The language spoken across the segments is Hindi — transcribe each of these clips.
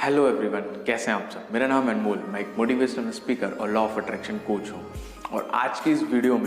हेलो एवरीवन, कैसे हैं आप सब। मेरा नाम है अनमोल, मैं एक मोटिवेशनल स्पीकर और लॉ ऑफ अट्रैक्शन कोच हूँ। और आज की इस वीडियो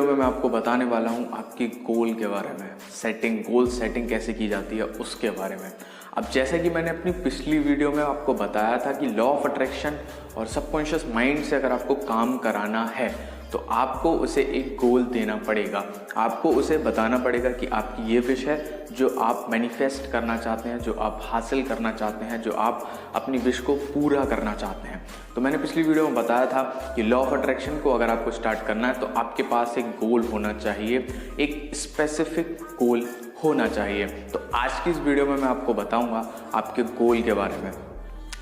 में मैं आपको बताने वाला हूँ आपकी गोल के बारे में, गोल सेटिंग कैसे की जाती है उसके बारे में। अब जैसा कि मैंने अपनी पिछली वीडियो में आपको बताया था कि लॉ ऑफ अट्रैक्शन और सबकॉन्शियस माइंड से अगर आपको काम कराना है तो आपको उसे एक गोल देना पड़ेगा। आपको उसे बताना पड़ेगा कि आपकी ये विश है जो आप मैनिफेस्ट करना चाहते हैं, जो आप हासिल करना चाहते हैं, जो आप अपनी विश को पूरा करना चाहते हैं। तो मैंने पिछली वीडियो में बताया था कि लॉ ऑफ अट्रैक्शन को अगर आपको स्टार्ट करना है तो आपके पास एक गोल होना चाहिए, एक स्पेसिफिक गोल होना चाहिए। तो आज की इस वीडियो में मैं आपको बताऊंगा आपके गोल के बारे में।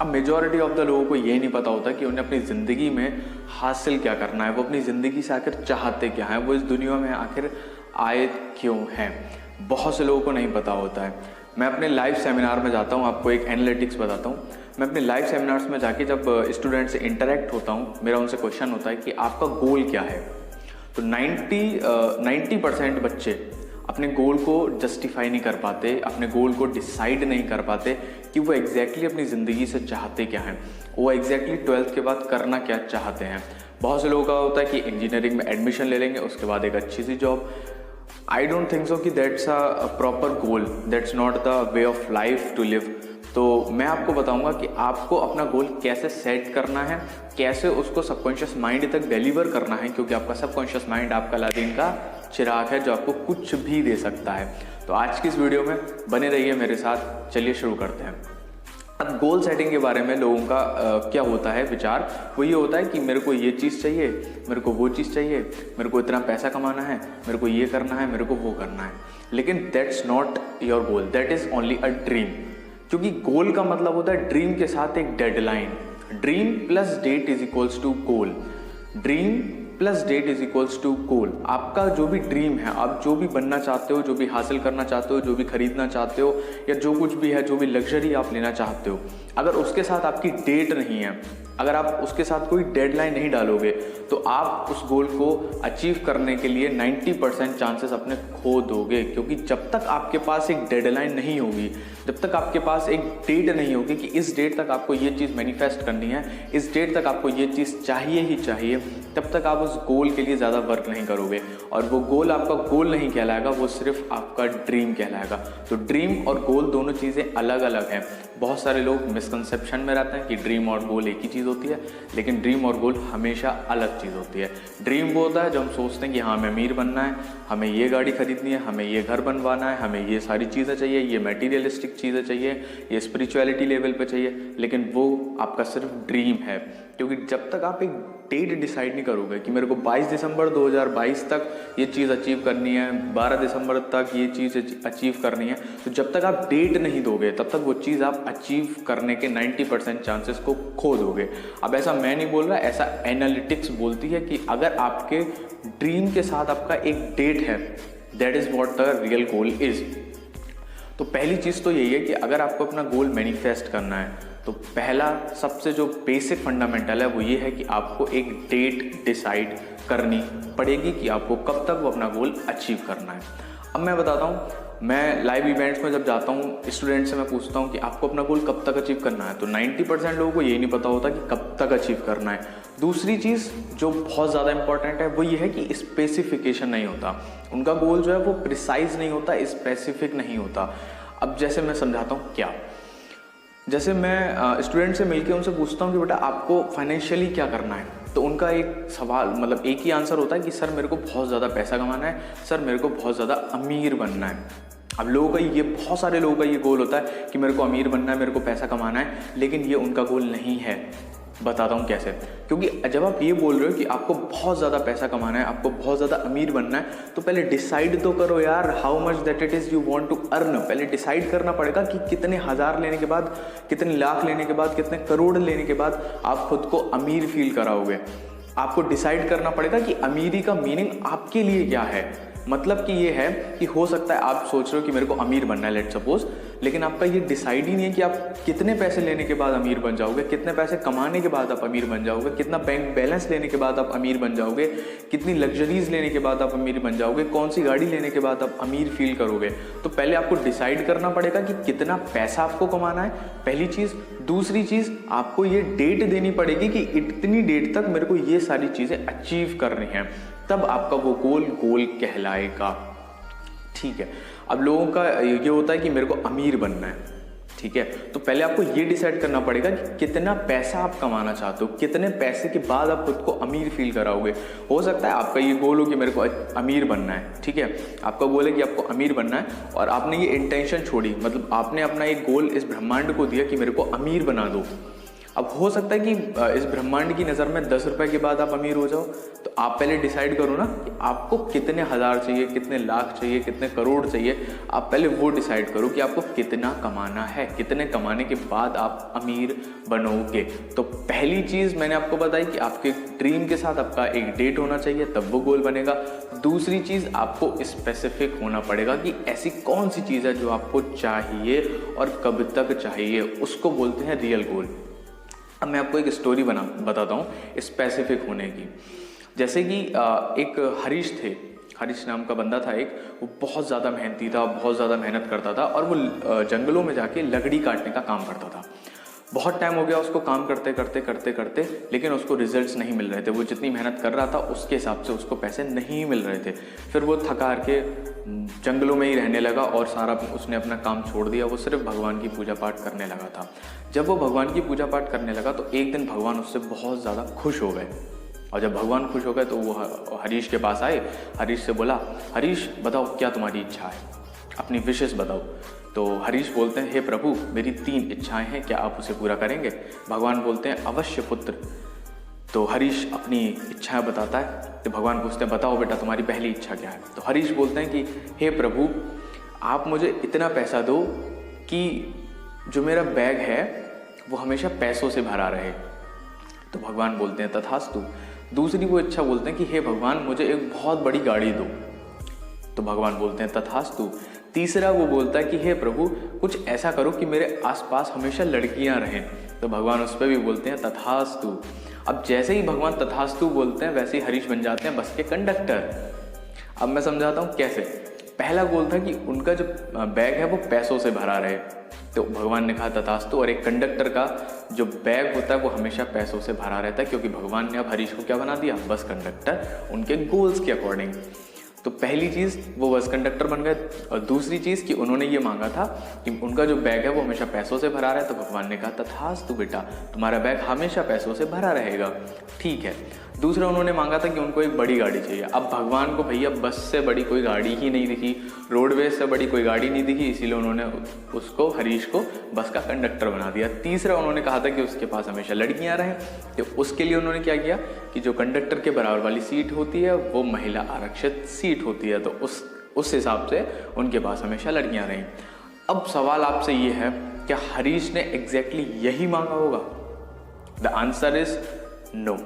अब मेजॉरिटी ऑफ द लोगों को ये नहीं पता होता कि उन्हें अपनी ज़िंदगी में हासिल क्या करना है, वो अपनी ज़िंदगी से आखिर चाहते क्या हैं, वो इस दुनिया में आखिर आए क्यों हैं। बहुत से लोगों को नहीं पता होता है। मैं अपने लाइव सेमिनार में जाता हूँ, आपको एक एनालिटिक्स बताता हूँ। मैं अपने लाइव सेमिनार्स में जाके जब स्टूडेंट से इंटरेक्ट होता हूँ, मेरा उनसे क्वेश्चन होता है कि आपका गोल क्या है। तो 90% बच्चे अपने गोल को जस्टिफाई नहीं कर पाते, अपने गोल को डिसाइड नहीं कर पाते कि वो एग्जैक्टली अपनी ज़िंदगी से चाहते क्या हैं, वो एग्जैक्टली 12th के बाद करना क्या चाहते हैं। बहुत से लोगों का होता है कि इंजीनियरिंग में एडमिशन ले लेंगे, उसके बाद एक अच्छी सी job. I don't think so कि that's a proper goal, that's not the way of life to live. तो मैं आपको बताऊंगा कि आपको अपना गोल कैसे सेट करना है, कैसे उसको सबकॉन्शियस माइंड तक डिलीवर करना है, क्योंकि आपका सबकॉन्शियस माइंड आपका अलादीन का चिराग है जो आपको कुछ भी दे सकता है। तो आज की इस वीडियो में बने रहिए मेरे साथ। चलिए शुरू करते हैं। अब गोल सेटिंग के बारे में लोगों का क्या होता है विचार, वो ये होता है कि मेरे को ये चीज़ चाहिए, मेरे को वो चीज़ चाहिए, मेरे को इतना पैसा कमाना है, मेरे को ये करना है, मेरे को वो करना है। लेकिन that's not your goal, that is only a dream. क्योंकि गोल का मतलब होता है ड्रीम के साथ एक deadline. Dream plus date is equals to goal. Dream plus date is equals to goal. आपका जो भी ड्रीम है, आप जो भी बनना चाहते हो, जो भी हासिल करना चाहते हो, जो भी खरीदना चाहते हो, या जो कुछ भी है, जो भी लग्जरी आप लेना चाहते हो, अगर उसके साथ आपकी डेट नहीं है, अगर आप उसके साथ कोई डेडलाइन नहीं डालोगे तो आप उस गोल को अचीव करने के लिए 90% चांसेस अपने खो दोगे। क्योंकि जब तक आपके पास एक डेडलाइन नहीं होगी, जब तक आपके पास एक डेट नहीं होगी कि इस डेट तक आपको ये चीज़ मैनिफेस्ट करनी है, इस डेट तक आपको ये चीज़ चाहिए ही चाहिए, तब तक आप उस गोल के लिए ज़्यादा वर्क नहीं करोगे। और वो गोल आपका गोल नहीं कहलाएगा, वो सिर्फ आपका ड्रीम कहलाएगा। तो ड्रीम और गोल दोनों चीज़ें अलग अलग हैं। बहुत सारे लोग मिसकंसेप्शन में रहते हैं कि ड्रीम और गोल एक ही चीज़ होती है, लेकिन ड्रीम और गोल हमेशा अलग चीज़ होती है। ड्रीम वो होता है जो हम सोचते हैं कि हाँ हमें अमीर बनना है, हमें ये गाड़ी खरीदनी है, हमें ये घर बनवाना है, हमें ये सारी चीज़ें चाहिए, ये मटेरियलिस्टिक चीज़ें चाहिए, ये स्पिरिचुअलिटी लेवल पे चाहिए, लेकिन वो आपका सिर्फ ड्रीम है। क्योंकि जब तक आप एक डेट डिसाइड नहीं करोगे कि मेरे को 22 दिसंबर 2022 तक ये चीज़ अचीव करनी है, 12 दिसंबर तक ये चीज़ अचीव करनी है, तो जब तक आप डेट नहीं दोगे तब तक वो चीज़ आप अचीव करने के 90% चांसेस को खो दोगे। अब ऐसा मैं नहीं बोल रहा, ऐसा एनालिटिक्स बोलती है कि अगर आपके ड्रीम के साथ आपका एक डेट है, that is what the real goal is. तो पहली चीज़ तो यही है कि अगर आपको अपना गोल मैनिफेस्ट करना है तो पहला सबसे जो बेसिक फंडामेंटल है वो ये है कि आपको एक डेट डिसाइड करनी पड़ेगी कि आपको कब तक वो अपना गोल अचीव करना है। अब मैं बताता हूँ, मैं लाइव इवेंट्स में जब जाता हूँ, स्टूडेंट से मैं पूछता हूँ कि आपको अपना गोल कब तक अचीव करना है, तो 90% लोगों को यही नहीं पता होता कि कब तक अचीव करना है। दूसरी चीज़ जो बहुत ज़्यादा इंपॉर्टेंट है वो ये है कि स्पेसिफिकेशन नहीं होता। उनका गोल जो है वो प्रिसाइज नहीं होता, स्पेसिफिक नहीं होता। अब जैसे मैं समझाता हूँ क्या, जैसे मैं स्टूडेंट से मिलके उनसे पूछता हूँ कि बेटा आपको फाइनेंशियली क्या करना है, तो उनका एक सवाल मतलब एक ही आंसर होता है कि सर मेरे को बहुत ज़्यादा पैसा कमाना है, सर मेरे को बहुत ज़्यादा अमीर बनना है। अब लोगों का ये, बहुत सारे लोगों का ये गोल होता है कि मेरे को अमीर बनना है, मेरे को पैसा कमाना है, लेकिन ये उनका गोल नहीं है। बताता हूँ कैसे। क्योंकि जब आप ये बोल रहे हो कि आपको बहुत ज़्यादा पैसा कमाना है, आपको बहुत ज़्यादा अमीर बनना है, तो पहले डिसाइड तो करो यार, how much that it is you want to earn. पहले डिसाइड करना पड़ेगा कि कितने हज़ार लेने के बाद, कितने लाख लेने के बाद, कितने करोड़ लेने के बाद आप खुद को अमीर फील कराओगे। आपको डिसाइड करना पड़ेगा कि अमीरी का मीनिंग आपके लिए क्या है। मतलब कि ये है कि हो सकता है आप सोच रहे हो कि मेरे को अमीर बनना है, लेट्स सपोज, लेकिन आपका ये डिसाइड ही नहीं है कि आप कितने पैसे लेने के बाद अमीर बन जाओगे, कितने पैसे कमाने के बाद आप अमीर बन जाओगे, कितना बैंक बैलेंस लेने के बाद आप अमीर बन जाओगे, कितनी लग्जरीज लेने के बाद आप अमीर बन जाओगे, कौन सी गाड़ी लेने के बाद आप अमीर फील करोगे। तो पहले आपको डिसाइड करना पड़ेगा कि कितना पैसा आपको कमाना है, पहली चीज़। दूसरी चीज़, आपको ये डेट देनी पड़ेगी कि इतनी डेट तक मेरे को ये सारी चीज़ें अचीव करनी है, तब आपका वो गोल कहलाएगा। ठीक है। अब लोगों का ये होता है कि मेरे को अमीर बनना है, ठीक है, तो पहले आपको ये डिसाइड करना पड़ेगा कि कितना पैसा आप कमाना चाहते हो, कितने पैसे के बाद आप खुद को अमीर फील कराओगे। हो सकता है आपका ये गोल हो कि मेरे को अमीर बनना है, ठीक है, आपका गोल है कि आपको अमीर बनना है और आपने ये इंटेंशन छोड़ी, मतलब आपने अपना एक गोल इस ब्रह्मांड को दिया कि मेरे को अमीर बना दो। अब हो सकता है कि इस ब्रह्मांड की नज़र में 10 रुपए के बाद आप अमीर हो जाओ, तो आप पहले डिसाइड करो ना कि आपको कितने हज़ार चाहिए, कितने लाख चाहिए, कितने करोड़ चाहिए। आप पहले वो डिसाइड करो कि आपको कितना कमाना है, कितने कमाने के बाद आप अमीर बनोगे। तो पहली चीज़ मैंने आपको बताई कि आपके ड्रीम के साथ आपका एक डेट होना चाहिए, तब वो गोल बनेगा। दूसरी चीज़, आपको स्पेसिफिक होना पड़ेगा कि ऐसी कौन सी चीज़ है जो आपको चाहिए और कब तक चाहिए, उसको बोलते हैं रियल गोल। अब मैं आपको एक स्टोरी बताता हूँ स्पेसिफिक होने की। जैसे कि एक हरीश थे, हरीश नाम का बंदा था एक, वो बहुत ज़्यादा मेहनती था, बहुत ज़्यादा मेहनत करता था और वो जंगलों में जाके लकड़ी काटने का काम करता था। बहुत टाइम हो गया उसको काम करते करते, लेकिन उसको रिजल्ट्स नहीं मिल रहे थे। वो जितनी मेहनत कर रहा था उसके हिसाब से उसको पैसे नहीं मिल रहे थे। फिर वो थका के जंगलों में ही रहने लगा और सारा उसने अपना काम छोड़ दिया। वो सिर्फ भगवान की पूजा पाठ करने लगा था। जब वो भगवान की पूजा पाठ करने लगा तो एक दिन भगवान उससे बहुत ज़्यादा खुश हो गए, और जब भगवान खुश हो गए तो वो हरीश के पास आए। हरीश से बोला, हरीश बताओ क्या तुम्हारी इच्छा है, अपनी विशेष बताओ। तो हरीश बोलते हैं, हे प्रभु मेरी 3 इच्छाएं हैं, क्या आप उसे पूरा करेंगे? भगवान बोलते हैं, अवश्य पुत्र। तो हरीश अपनी इच्छाएं बताता है। तो भगवान पूछते हैं, बताओ बेटा तुम्हारी पहली इच्छा क्या है? तो हरीश बोलते हैं कि हे प्रभु आप मुझे इतना पैसा दो कि जो मेरा बैग है वो हमेशा पैसों से भरा रहे। तो भगवान बोलते हैं, तथास्तु। दूसरी वो इच्छा बोलते हैं कि हे भगवान मुझे एक बहुत बड़ी गाड़ी दो। तो भगवान बोलते हैं, तथास्तु। तीसरा वो बोलता है कि हे प्रभु कुछ ऐसा करो कि मेरे आसपास हमेशा लड़कियां रहें। तो भगवान उस पर भी बोलते हैं, तथास्तु। अब जैसे ही भगवान तथास्तु बोलते हैं वैसे ही हरीश बन जाते हैं बस के कंडक्टर। अब मैं समझाता हूँ कैसे। पहला गोल था कि उनका जो बैग है वो पैसों से भरा रहे, तो भगवान ने कहा तथास्तु। और एक कंडक्टर का जो बैग होता है वो हमेशा पैसों से भरा रहता है, क्योंकि भगवान ने अब हरीश को क्या बना दिया, बस कंडक्टर, उनके गोल्स के अकॉर्डिंग। तो पहली चीज़ वो बस कंडक्टर बन गए। और दूसरी चीज़ कि उन्होंने ये मांगा था कि उनका जो बैग है वो हमेशा पैसों से भरा रहा है। तो भगवान ने कहा तथास्तु बेटा तुम्हारा बैग हमेशा पैसों से भरा रहेगा, ठीक है। दूसरा उन्होंने मांगा था कि उनको एक बड़ी गाड़ी चाहिए। अब भगवान को भैया बस से बड़ी कोई गाड़ी ही नहीं दिखी, रोडवेज से बड़ी कोई गाड़ी नहीं दिखी, इसीलिए उन्होंने उसको, हरीश को, बस का कंडक्टर बना दिया। तीसरा उन्होंने कहा था कि उसके पास हमेशा लड़कियां रहें, तो उसके लिए उन्होंने क्या किया कि जो कंडक्टर के बराबर वाली सीट होती है वो महिला आरक्षित सीट होती है, तो उस हिसाब से उनके पास हमेशा लड़कियां रहें। अब सवाल आपसे ये है, क्या हरीश ने एग्जैक्टली यही मांगा होगा? The answer is no.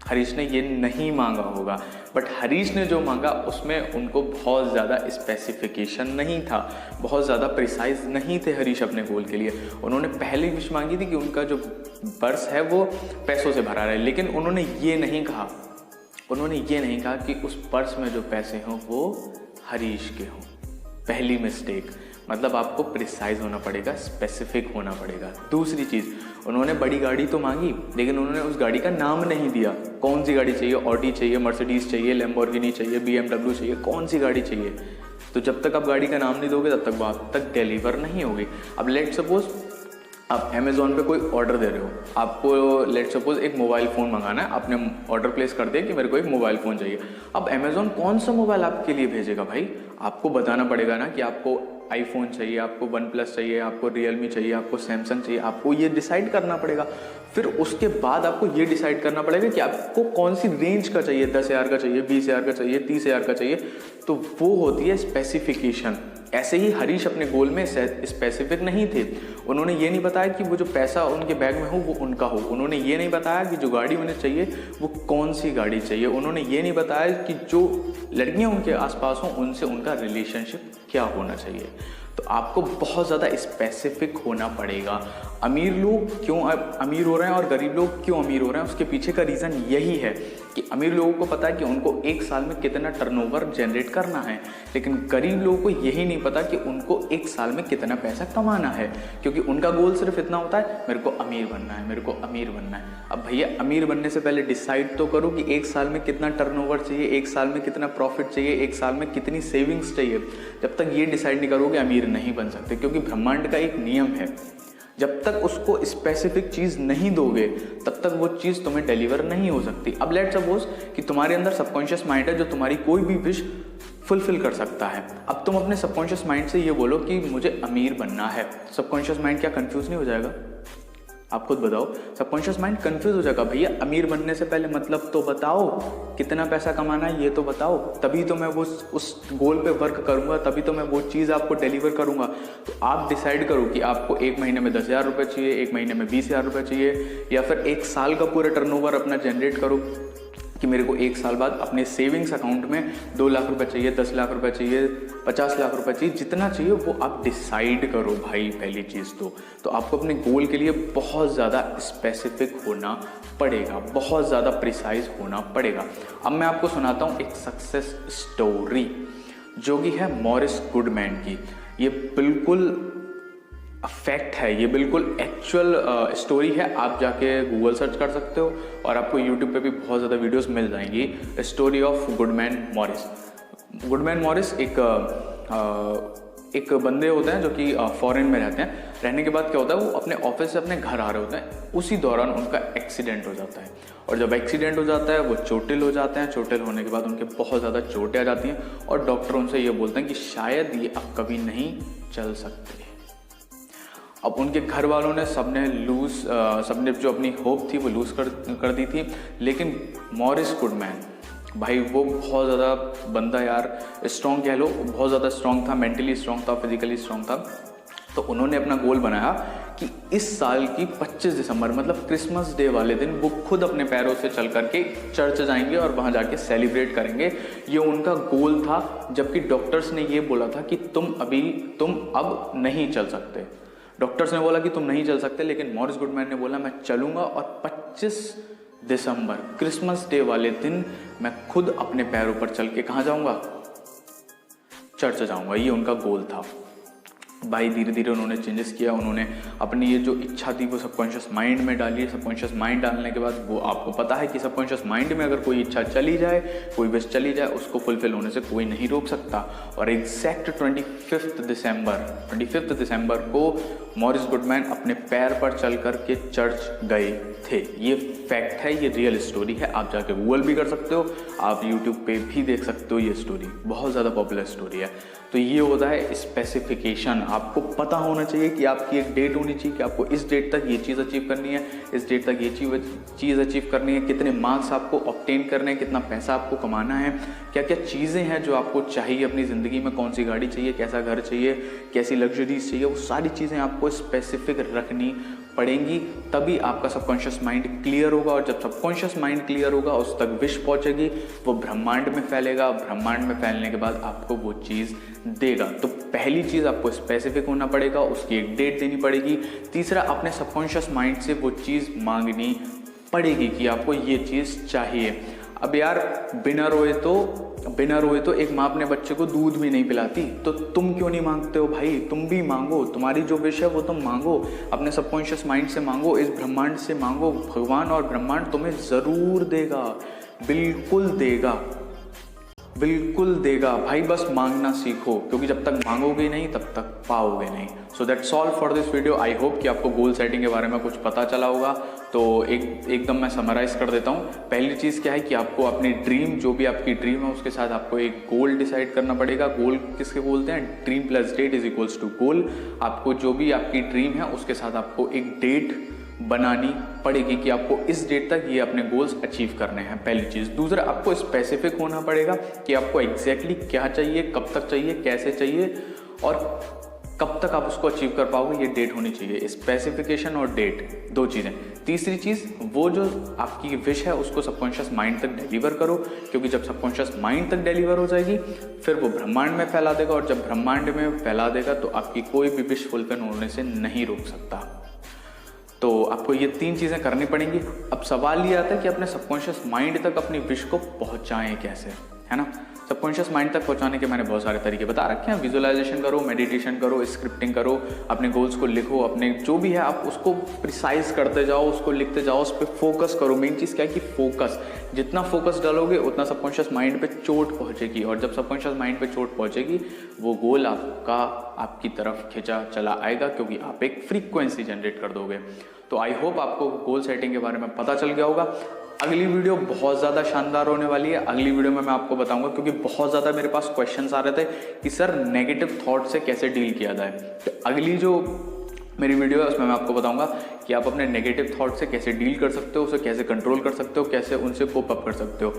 Harish ने ये नहीं मांगा होगा। बट हरीश ने जो मांगा उसमें उनको बहुत ज़्यादा स्पेसिफिकेशन नहीं था, बहुत ज़्यादा प्रिसाइज नहीं थे हरीश अपने गोल के लिए। उन्होंने पहली विश मांगी थी कि उनका जो पर्स है वो पैसों से भरा रहे, लेकिन उन्होंने ये नहीं कहा कि उस पर्स में जो पैसे हों वो हरीश के हों। पहली मिस्टेक, मतलब आपको प्रिसाइज होना पड़ेगा, स्पेसिफिक होना पड़ेगा। दूसरी चीज़, उन्होंने बड़ी गाड़ी तो मांगी लेकिन उन्होंने उस गाड़ी का नाम नहीं दिया। कौन सी गाड़ी चाहिए, ऑडी चाहिए, मर्सिडीज चाहिए, लैम्बोर्गिनी चाहिए, BMW चाहिए, कौन सी गाड़ी चाहिए? तो जब तक आप गाड़ी का नाम नहीं दोगे तब तक वो आप तक डिलीवर नहीं होगी। अब लेट सपोज आप अमेज़ॉन पे कोई ऑर्डर दे रहे हो, आपको लेट सपोज एक मोबाइल फ़ोन मंगाना है, आपने ऑर्डर प्लेस कर दिया कि मेरे को एक मोबाइल फ़ोन चाहिए। अब अमेज़ॉन कौन सा मोबाइल आपके लिए भेजेगा भाई? आपको बताना पड़ेगा ना कि आपको आईफोन चाहिए, आपको OnePlus चाहिए, आपको Realme चाहिए, आपको सैमसंग चाहिए। आपको ये डिसाइड करना पड़ेगा। फिर उसके बाद आपको ये डिसाइड करना पड़ेगा कि आपको कौन सी रेंज का चाहिए, 10,000 का चाहिए, 20,000 का चाहिए, 30,000 का चाहिए। तो वो होती है स्पेसिफिकेशन। ऐसे ही हरीश अपने गोल में स्पेसिफिक नहीं थे। उन्होंने ये नहीं बताया कि वो जो पैसा उनके बैग में हो वो उनका हो। उन्होंने ये नहीं बताया कि जो गाड़ी उन्हें चाहिए वो कौन सी गाड़ी चाहिए। उन्होंने ये नहीं बताया कि जो लड़कियां उनके आसपास हों उनसे उनका रिलेशनशिप क्या होना चाहिए। तो आपको बहुत ज़्यादा स्पेसिफिक होना पड़ेगा। अमीर लोग क्यों अमीर हो रहे हैं और गरीब लोग क्यों अमीर हो रहे हैं, उसके पीछे का रीज़न यही है कि अमीर लोगों को पता है कि उनको एक साल में कितना टर्नओवर जनरेट करना है, लेकिन गरीब लोगों को यही नहीं पता कि उनको एक साल में कितना पैसा कमाना है, क्योंकि उनका गोल सिर्फ इतना होता है, मेरे को अमीर बनना है, मेरे को अमीर बनना है। अब भैया अमीर बनने से पहले डिसाइड तो करो कि एक साल में कितना टर्नओवर चाहिए, एक साल में कितना प्रॉफिट चाहिए, एक साल में कितनी सेविंग्स चाहिए। जब तक ये डिसाइड नहीं करोगे अमीर नहीं बन सकते, क्योंकि ब्रह्मांड का एक नियम है, जब तक उसको स्पेसिफिक चीज़ नहीं दोगे तब तक वो चीज़ तुम्हें डिलीवर नहीं हो सकती। अब लेट्स सपोज कि तुम्हारे अंदर सबकॉन्शियस माइंड है जो तुम्हारी कोई भी विश फुलफिल कर सकता है। अब तुम अपने सबकॉन्शियस माइंड से ये बोलो कि मुझे अमीर बनना है, सबकॉन्शियस माइंड क्या कंफ्यूज नहीं हो जाएगा? आप खुद बताओ, सबकॉन्शियस माइंड कंफ्यूज हो जाएगा। भैया अमीर बनने से पहले मतलब तो बताओ, कितना पैसा कमाना है ये तो बताओ, तभी तो मैं वो उस गोल पे वर्क करूंगा, तभी तो मैं वो चीज़ आपको डिलीवर करूंगा। तो आप डिसाइड करो कि आपको एक महीने में 10,000 रुपये चाहिए, एक महीने में 20,000 रुपये चाहिए, या फिर एक साल का पूरा टर्नओवर अपना जनरेट करो कि मेरे को एक साल बाद अपने सेविंग्स अकाउंट में 2 लाख रुपए चाहिए, 10 लाख रुपए चाहिए, 50 लाख रुपए चाहिए, जितना चाहिए वो आप डिसाइड करो भाई। पहली चीज़ तो आपको अपने गोल के लिए बहुत ज़्यादा स्पेसिफिक होना पड़ेगा, बहुत ज़्यादा प्रिसाइज होना पड़ेगा। अब मैं आपको सुनाता हूँ एक सक्सेस स्टोरी जो कि है मॉरिस गुडमैन की। ये बिल्कुल फैक्ट है, ये बिल्कुल एक्चुअल स्टोरी है। आप जाके गूगल सर्च कर सकते हो और आपको यूट्यूब पे भी बहुत ज़्यादा वीडियोस मिल जाएंगी। Story of Goodman Morris. Goodman Morris एक बंदे होते हैं जो कि फॉरेन में रहते हैं। रहने के बाद क्या होता है, वो अपने ऑफिस से अपने घर आ रहे होते हैं, उसी दौरान उनका एक्सीडेंट हो जाता है। और जब एक्सीडेंट हो जाता है वो चोटिल हो जाते हैं। चोटिल होने के बाद उनके बहुत ज़्यादा चोटें आ जाती हैं और डॉक्टर उनसे ये बोलते हैं कि शायद ये अब कभी नहीं चल सकते। अब उनके घर वालों ने सबने जो अपनी होप थी वो लूज़ कर दी थी। लेकिन मॉरिस गुडमैन भाई वो बहुत ज़्यादा बंदा यार स्ट्रॉन्ग कह लो, बहुत ज़्यादा स्ट्रॉन्ग था, मेंटली स्ट्रॉन्ग था, फिजिकली स्ट्रॉन्ग था। तो उन्होंने अपना गोल बनाया कि इस साल की 25 दिसंबर मतलब क्रिसमस डे वाले दिन वो खुद अपने पैरों से चल करके चर्च जाएंगे और वहाँ जाके सेलिब्रेट करेंगे। ये उनका गोल था, जबकि डॉक्टर्स ने ये बोला था कि तुम अब नहीं चल सकते। डॉक्टर्स ने बोला कि तुम नहीं चल सकते, लेकिन मॉरिस गुडमैन ने बोला मैं चलूंगा और 25 दिसंबर क्रिसमस डे वाले दिन मैं खुद अपने पैरों पर चल के कहाँ जाऊंगा, चर्च जाऊंगा। ये उनका गोल था। भाई धीरे धीरे उन्होंने चेंजेस किया, उन्होंने अपनी ये जो इच्छा थी वो सबकॉन्शियस माइंड में डाली है। सबकॉन्शियस माइंड डालने के बाद वो आपको पता है कि सबकॉन्शियस माइंड में अगर कोई इच्छा चली जाए, कोई विश चली जाए, उसको फुलफिल होने से कोई नहीं रोक सकता। और एग्जैक्ट 25 दिसंबर को मॉरिस गुडमैन अपने पैर पर चल कर के चर्च गए थे। ये फैक्ट है, ये रियल स्टोरी है। आप जाके गूगल भी कर सकते हो, आप यूट्यूब पे भी देख सकते हो। ये स्टोरी बहुत ज़्यादा पॉपुलर स्टोरी है। तो ये होता है स्पेसिफिकेशन। आपको पता होना चाहिए कि आपकी एक डेट होनी चाहिए कि आपको इस डेट तक ये चीज़ अचीव करनी है, इस डेट तक ये चीज़ अचीव करनी है, कितने मार्क्स आपको ऑब्टेन करने हैं, कितना पैसा आपको कमाना है, क्या क्या चीज़ें हैं जो आपको चाहिए अपनी ज़िंदगी में, कौन सी गाड़ी चाहिए, कैसा घर चाहिए, कैसी लग्जरीज चाहिए, वो सारी चीज़ें आपको स्पेसिफिक रखनी पड़ेंगी। तभी आपका सबकॉन्शियस माइंड क्लियर होगा, और जब सबकॉन्शियस माइंड क्लियर होगा उस तक विश पहुंचेगी, वो ब्रह्मांड में फैलेगा। ब्रह्मांड में फैलने के बाद आपको वो चीज़ देगा। तो पहली चीज़ आपको स्पेसिफिक होना पड़ेगा, उसकी एक डेट देनी पड़ेगी। तीसरा, अपने सबकॉन्शियस माइंड से वो चीज़ मांगनी पड़ेगी कि आपको ये चीज़ चाहिए। अब यार बिना रोए तो एक माँ अपने बच्चे को दूध भी नहीं पिलाती, तो तुम क्यों नहीं मांगते हो भाई? तुम भी मांगो, तुम्हारी जो विश है वो तुम मांगो, अपने सबकॉन्शियस माइंड से मांगो, इस ब्रह्मांड से मांगो। भगवान और ब्रह्मांड तुम्हें ज़रूर देगा, बिल्कुल देगा, बिल्कुल देगा भाई। बस मांगना सीखो, क्योंकि जब तक मांगोगे नहीं तब तक पाओगे नहीं। सो that's all for this video. I hope कि आपको गोल सेटिंग के बारे में कुछ पता चला होगा। तो एकदम मैं समराइज कर देता हूँ। पहली चीज़ क्या है कि आपको अपनी ड्रीम, जो भी आपकी ड्रीम है उसके साथ आपको एक गोल डिसाइड करना पड़ेगा। गोल किसके बोलते हैं? Dream plus date is equals to goal. आपको जो भी आपकी ड्रीम है उसके साथ आपको एक डेट बनानी पड़ेगी कि आपको इस डेट तक ये अपने गोल्स अचीव करने हैं, पहली चीज़। दूसरा, आपको स्पेसिफिक होना पड़ेगा कि आपको एग्जैक्टली क्या चाहिए, कब तक चाहिए, कैसे चाहिए, और कब तक आप उसको अचीव कर पाओगे, ये डेट होनी चाहिए। स्पेसिफिकेशन और डेट, दो चीज़ें। तीसरी चीज़, वो जो आपकी विश है उसको सबकॉन्शियस माइंड तक डिलीवर करो, क्योंकि जब सबकॉन्शियस माइंड तक डिलीवर हो जाएगी फिर वो ब्रह्मांड में फैला देगा, और जब ब्रह्मांड में फैला देगा तो आपकी कोई भी विश फुलफिल होने से नहीं रोक सकता। तो आपको ये 3 चीज़ें करनी पड़ेंगी। अब सवाल ये आता है कि अपने सबकॉन्शियस माइंड तक अपनी विश को पहुंचाएं कैसे, है ना। सबकॉन्शियस माइंड तक पहुंचाने के मैंने बहुत सारे तरीके बता रखे हैं। विजुअलाइजेशन करो, मेडिटेशन करो, स्क्रिप्टिंग करो, अपने गोल्स को लिखो, अपने जो भी है आप उसको प्रिसाइज करते जाओ, उसको लिखते जाओ, उस पर फोकस करो। मेन चीज़ क्या है कि फोकस, जितना फोकस डालोगे उतना सबकॉन्शियस माइंड पे चोट पहुंचेगी, और जब सबकॉन्शियस माइंड पे चोट पहुंचेगी वो गोल आपकी तरफ खिंचा चला आएगा, क्योंकि आप एक फ्रीक्वेंसी जनरेट कर दोगे। तो आई होप आपको गोल सेटिंग के बारे में पता चल गया होगा। अगली वीडियो बहुत ज़्यादा शानदार होने वाली है। अगली वीडियो में मैं आपको बताऊंगा, क्योंकि बहुत ज़्यादा मेरे पास क्वेश्चंस आ रहे थे कि सर नेगेटिव थॉट से कैसे डील किया जाए। तो अगली जो मेरी वीडियो है उसमें मैं आपको बताऊंगा कि आप अपने नेगेटिव थॉट से कैसे डील कर सकते हो, उसे कैसे कंट्रोल कर सकते हो, कैसे उनसे कोप अप कर सकते हो।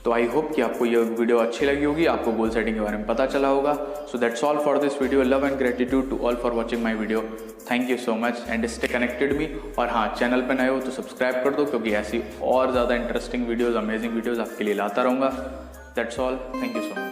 तो आई होप कि आपको ये वीडियो अच्छी लगी होगी, आपको गोल सेटिंग के बारे में पता चला होगा। So that's all for this video. Love and gratitude to all for watching my video. Thank you so much and stay connected me. और हाँ, चैनल पर नए हो तो सब्सक्राइब कर दो, क्योंकि ऐसी और ज़्यादा इंटरेस्टिंग वीडियोज़, अमेजिंग वीडियोज़ आपके लिए लाता रहूँगा। That's all, thank you so much.